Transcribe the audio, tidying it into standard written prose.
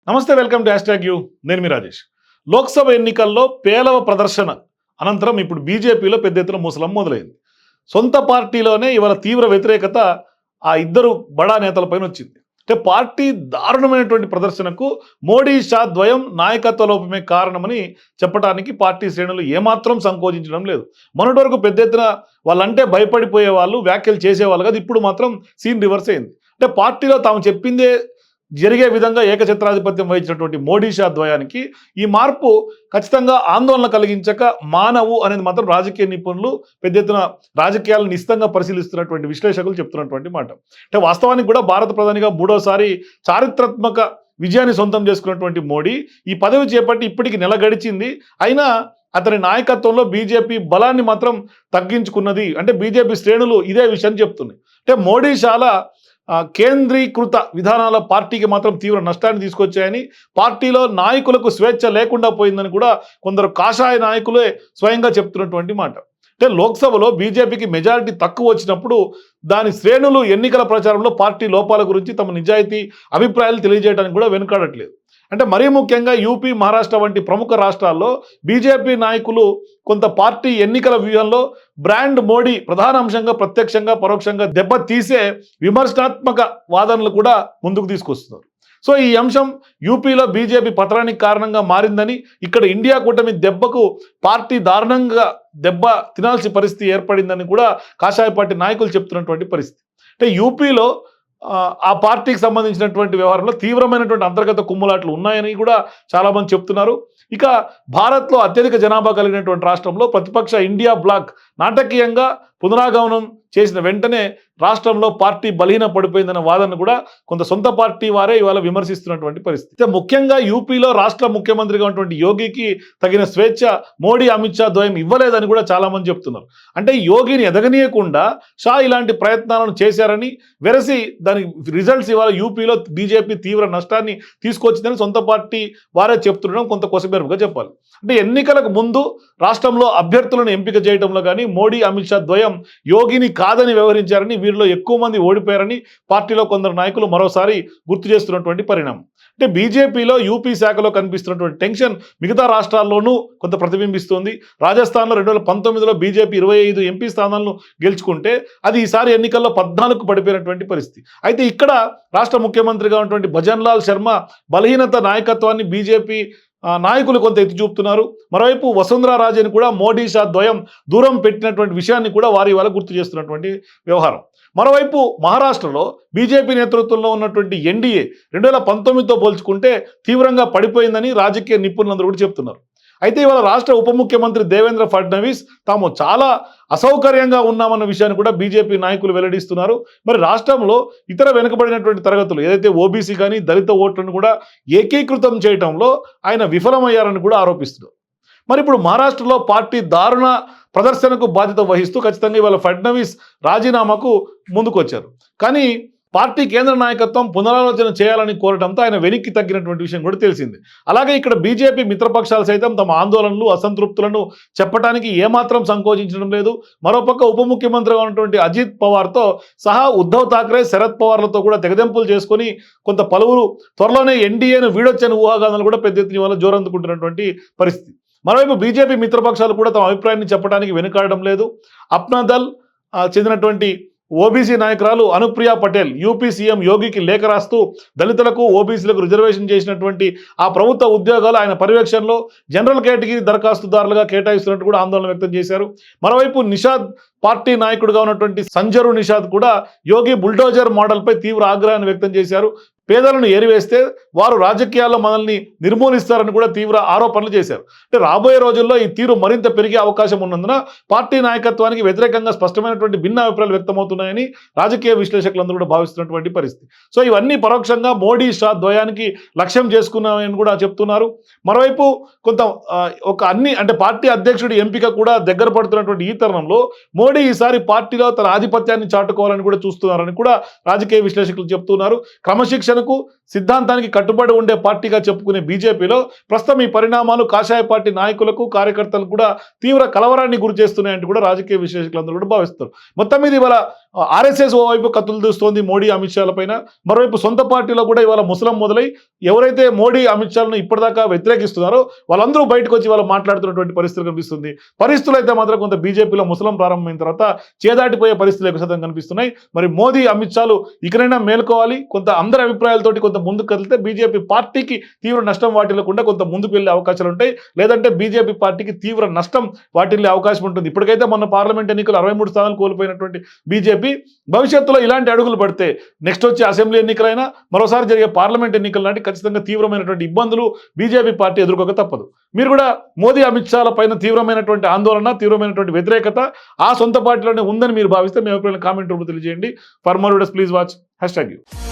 నమస్తే, welcome to #you. నేను మీ రాజేష్. లోక్సభ ఎన్నికల్లో పేలవ ప్రదర్శన అనంతరం ఇప్పుడు బీజేపీలో పెద్ద ఎత్తున ముసలం మొదలైంది. సొంత పార్టీలోనే ఇవాళ తీవ్ర వ్యతిరేకత ఆ ఇద్దరు బడా నేతలపైన వచ్చింది. అంటే పార్టీ దారుణమైనటువంటి ప్రదర్శనకు మోడీ షా ద్వయం నాయకత్వ లోపమే కారణమని చెప్పడానికి పార్టీ శ్రేణులు ఏమాత్రం సంకోచించడం లేదు. మొన్నటి వరకు పెద్ద ఎత్తున వాళ్ళంటే భయపడిపోయే వాళ్ళు, వ్యాఖ్యలు చేసేవాళ్ళు కాదు. ఇప్పుడు మాత్రం సీన్ రివర్స్ అయింది. అంటే పార్టీలో తాము చెప్పిందే జరిగే విధంగా ఏకఛత్రాధిపత్యం వహించినటువంటి మోడీ షా ద్వయానికి ఈ మార్పు ఖచ్చితంగా ఆందోళన కలిగించక మానవు అనేది మాత్రం రాజకీయ నిపుణులు పెద్ద ఎత్తున రాజకీయాలను నిశితంగా పరిశీలిస్తున్నటువంటి విశ్లేషకులు చెప్తున్నటువంటి మాట. అంటే వాస్తవానికి కూడా భారత ప్రధానిగా మూడోసారి చారిత్రాత్మక విజయాన్ని సొంతం చేసుకున్నటువంటి మోడీ ఈ పదవి చేపట్టి ఇప్పటికి నెల గడిచింది. అయినా అతని నాయకత్వంలో బీజేపీ బలాన్ని మాత్రం తగ్గించుకున్నది. అంటే బీజేపీ శ్రేణులు ఇదే విషయాన్ని చెప్తున్నాయి. అంటే మోడీ షాల కేంద్రీకృత విధానాల పార్టీకి మాత్రం తీవ్ర నష్టాన్ని తీసుకొచ్చాయని, పార్టీలో నాయకులకు స్వేచ్ఛ లేకుండా పోయిందని కూడా కొందరు కాషాయ నాయకులే స్వయంగా చెప్తున్నటువంటి మాట. అంటే లోక్సభలో బీజేపీకి మెజారిటీ తక్కువ వచ్చినప్పుడు దాని శ్రేణులు ఎన్నికల ప్రచారంలో పార్టీ లోపాల గురించి తమ నిజాయితీ అభిప్రాయాలు తెలియజేయడానికి కూడా వెనుకాడట్లేదు. అంటే మరీ ముఖ్యంగా యూపీ, మహారాష్ట్ర వంటి ప్రముఖ రాష్ట్రాల్లో బీజేపీ నాయకులు కొంత పార్టీ ఎన్నికల వ్యూహంలో బ్రాండ్ మోడీ ప్రధాన అంశంగా ప్రత్యక్షంగా పరోక్షంగా దెబ్బతీసే విమర్శనాత్మక వాదనలు కూడా ముందుకు తీసుకొస్తున్నారు. సో ఈ అంశం యూపీలో బీజేపీ పతనానికి కారణంగా మారిందని, ఇక్కడ ఇండియా కూటమి దెబ్బకు పార్టీ దారుణంగా దెబ్బ తినాల్సిన పరిస్థితి ఏర్పడిందని కూడా కాషాయ పార్టీ నాయకులు చెప్తున్నటువంటి పరిస్థితి. అంటే యూపీలో ఆ పార్టీకి సంబంధించినటువంటి వ్యవహారంలో తీవ్రమైనటువంటి అంతర్గత కుమ్ములాట్లు ఉన్నాయని కూడా చాలామంది చెప్తున్నారు. ఇక భారత్లో అత్యధిక జనాభా కలిగినటువంటి రాష్ట్రంలో ప్రతిపక్ష ఇండియా బ్లాక్ నాటకీయంగా పునరాగమనం చేసిన వెంటనే రాష్ట్రంలో పార్టీ బలహీన పడిపోయిందన్న వాదన కూడా కొంత సొంత పార్టీ వారే ఇవాళ విమర్శిస్తున్నటువంటి పరిస్థితి. ముఖ్యంగా యూపీలో రాష్ట్ర ముఖ్యమంత్రిగా ఉన్నటువంటి యోగికి తగిన స్వేచ్ఛ మోడీ, అమిత్ షా ద్వయం ఇవ్వలేదని కూడా చాలామంది చెప్తున్నారు. అంటే యోగిని ఎదగనీయకుండా షా ఇలాంటి ప్రయత్నాలను చేశారని, వెరసి దాని రిజల్ట్స్ ఇవాళ యూపీలో బీజేపీ తీవ్ర నష్టాన్ని తీసుకొచ్చిందని సొంత పార్టీ వారే చెప్తుండడం కొంత కొసమెరుపుగా చెప్పాలి. అంటే ఎన్నికలకు ముందు రాష్ట్రంలో అభ్యర్థులను ఎంపిక చేయడంలో కానీ మోడీ, అమిత్ షా ద్వయం యోగిని కాదని వ్యవహరించారని, వీరిలో ఎక్కువ మంది ఓడిపోయారని పార్టీలో కొందరు నాయకులు మరోసారి గుర్తు చేస్తున్నటువంటి పరిణామం. అంటే బీజేపీలో యూపీ శాఖలో కనిపిస్తున్నటువంటి టెన్షన్ మిగతా రాష్ట్రాల్లోనూ కొంత ప్రతిబింబిస్తుంది. రాజస్థాన్లో 2019లో బీజేపీ 25 ఎంపీ స్థానాలను గెలుచుకుంటే అది ఈసారి ఎన్నికల్లో 14కు పడిపోయినటువంటి పరిస్థితి. అయితే ఇక్కడ రాష్ట్ర ముఖ్యమంత్రిగా ఉన్నటువంటి భజన్లాల్ శర్మ బలహీనత నాయకత్వాన్ని బీజేపీ నాయకులు కొంత ఎత్తి చూపుతున్నారు. మరోవైపు వసుంధరా రాజేని కూడా మోడీ షా ద్వయం దూరం పెట్టినటువంటి విషయాన్ని కూడా వారి వల్ల గుర్తు చేస్తున్నటువంటి వ్యవహారం. మరోవైపు మహారాష్ట్రలో బీజేపీ నేతృత్వంలో ఉన్నటువంటి ఎన్డీఏ 2019తో పోల్చుకుంటే తీవ్రంగా పడిపోయిందని రాజకీయ నిపుణులందరూ కూడా చెప్తున్నారు. అయితే ఇవాళ రాష్ట్ర ఉప ముఖ్యమంత్రి దేవేంద్ర ఫడ్నవీస్ తాము చాలా అసౌకర్యంగా ఉన్నామన్న విషయాన్ని కూడా బీజేపీ నాయకులు వెల్లడిస్తున్నారు. మరి రాష్ట్రంలో ఇతర వెనుకబడినటువంటి తరగతులు ఏదైతే ఓబీసీ కానీ దళిత ఓట్లను కూడా ఏకీకృతం చేయడంలో ఆయన విఫలమయ్యారని కూడా ఆరోపిస్తున్నారు. మరి ఇప్పుడు మహారాష్ట్రలో పార్టీ దారుణ ప్రదర్శనకు బాధ్యత వహిస్తూ ఖచ్చితంగా ఇవాళ ఫడ్నవీస్ రాజీనామాకు ముందుకొచ్చారు. కానీ పార్టీ కేంద్ర నాయకత్వం పునరాలోచన చేయాలని కోరడంతో ఆయన వెనక్కి తగ్గినటువంటి విషయం కూడా తెలిసింది. అలాగే ఇక్కడ బీజేపీ మిత్రపక్షాలు సైతం తమ ఆందోళనలు, అసంతృప్తులను చెప్పడానికి ఏమాత్రం సంకోచించడం లేదు. మరోపక్క ఉప ముఖ్యమంత్రిగా ఉన్నటువంటి అజిత్ పవార్తో సహా ఉద్ధవ్ ఠాక్రే, శరద్ పవార్లతో కూడా తెగదెంపులు చేసుకొని కొంత పలువురు త్వరలోనే ఎన్డీఏను వీడొచ్చని ఊహాగానాలు కూడా పెద్ద ఎత్తున వల్ల జోరందుకుంటున్నటువంటి పరిస్థితి. మరోవైపు బీజేపీ మిత్రపక్షాలు కూడా తమ అభిప్రాయాన్ని చెప్పడానికి వెనుకాడడం లేదు. అప్నాదల్ చెందినటువంటి ఓబీసీ నాయకురాలు అనుప్రియా పటేల్ యూపీ సీఎం యోగికి లేఖ రాస్తూ దళితులకు, ఓబీసీలకు రిజర్వేషన్ చేసినటువంటి ఆ ప్రభుత్వ ఉద్యోగాలు ఆయన పర్యవేక్షణలో జనరల్ కేటగిరీ దరఖాస్తుదారులుగా కేటాయిస్తున్నట్టు కూడా ఆందోళన వ్యక్తం చేశారు. మరోవైపు నిషాద్ పార్టీ నాయకుడిగా ఉన్నటువంటి సంజరు నిషాద్ కూడా యోగి బుల్డోజర్ మోడల్పై తీవ్ర ఆగ్రహాన్ని వ్యక్తం చేశారు. పేదలను ఏరివేస్తే వారు రాజకీయాల్లో మనల్ని నిర్మూలిస్తారని కూడా తీవ్ర ఆరోపణలు చేశారు. అంటే రాబోయే రోజుల్లో ఈ తీరు మరింత పెరిగే అవకాశం ఉన్నందున పార్టీ నాయకత్వానికి వ్యతిరేకంగా స్పష్టమైనటువంటి భిన్న అభిప్రాయాలు వ్యక్తమవుతున్నాయని రాజకీయ విశ్లేషకులందరూ కూడా భావిస్తున్నటువంటి పరిస్థితి. సో ఇవన్నీ పరోక్షంగా మోడీ షా ద్వయానికి లక్ష్యం చేసుకున్నామని కూడా చెప్తున్నారు. మరోవైపు కొంత అంటే పార్టీ అధ్యక్షుడి ఎంపిక కూడా దగ్గర పడుతున్నటువంటి ఈ తరుణంలో మోడీ ఈసారి పార్టీలో తన ఆధిపత్యాన్ని చాటుకోవాలని కూడా చూస్తున్నారని కూడా రాజకీయ విశ్లేషకులు చెప్తున్నారు. క్రమశిక్షణ విచక్షణకు సిద్ధాంతానికి కట్టుబడి ఉండే పార్టీగా చెప్పుకునే బీజేపీలో ప్రస్తుతం ఈ పరిణామాలు కాషాయ పార్టీ నాయకులకు కార్యకర్తలకు కూడా తీవ్ర కలవరాన్ని గురి చేస్తున్నాయంటూ కూడా రాజకీయ విశ్లేషకులందరూ కూడా భావిస్తారు. మొత్తం మీద ఇవాళ ఆర్ఎస్ఎస్ ఓవైపు కత్తులు దూస్తోంది మోడీ అమిత్ షాల పైన, మరోవైపు సొంత పార్టీలో కూడా ఇవాళ ముసలం మొదలై ఎవరైతే మోడీ అమిత్ షాలను ఇప్పటిదాకా వ్యతిరేకిస్తున్నారో వాళ్ళందరూ బయటకు వచ్చి వాళ్ళు మాట్లాడుతున్నటువంటి పరిస్థితులు కనిపిస్తుంది. పరిస్థితులు అయితే మాత్రం కొంత బీజేపీలో ముసలం ప్రారంభమైన తర్వాత చేదాటిపోయే పరిస్థితులు ఎక్కువ శాతం కనిపిస్తున్నాయి. మరి మోదీ అమిత్ షాలు ఇకనైనా మేల్కోవాలి, కొంత అందరి అభిప్రాయాలతోటి కొంత ముందుకు కదిలితే బీజేపీ పార్టీకి తీవ్ర నష్టం వాటిల్లకుండా కొంత ముందుకు వెళ్ళే అవకాశాలు ఉంటాయి. లేదంటే బీజేపీ పార్టీకి తీవ్ర నష్టం వాటిల్లే అవకాశం ఉంటుంది. ఇప్పటికైతే మొన్న పార్లమెంట్ ఎన్నికలు 63 స్థానాలు కోల్పోయినటువంటి బీజేపీ భవిష్యత్తులో ఇలాంటి అడుగులు పడితే నెక్స్ట్ వచ్చే అసెంబ్లీ ఎన్నికలైనా మరోసారి జరిగే పార్లమెంట్ ఎన్నికల లాంటి ఖచ్చితంగా తీవ్రమైనటువంటి ఇబ్బందులు బీజేపీ పార్టీ ఎదుర్కోక తప్పదు. మీరు కూడా మోదీ అమిత్ షాల పైన తీవ్రమైనటువంటి ఆందోళన, తీవ్రమైనటువంటి వ్యతిరేకత ఆ సొంత పార్టీలోనే ఉందని మీరు భావిస్తే మీ అభిప్రాయాలను కామెంట్ రూపంలో తెలియజేయండి. For more videos please watch #you.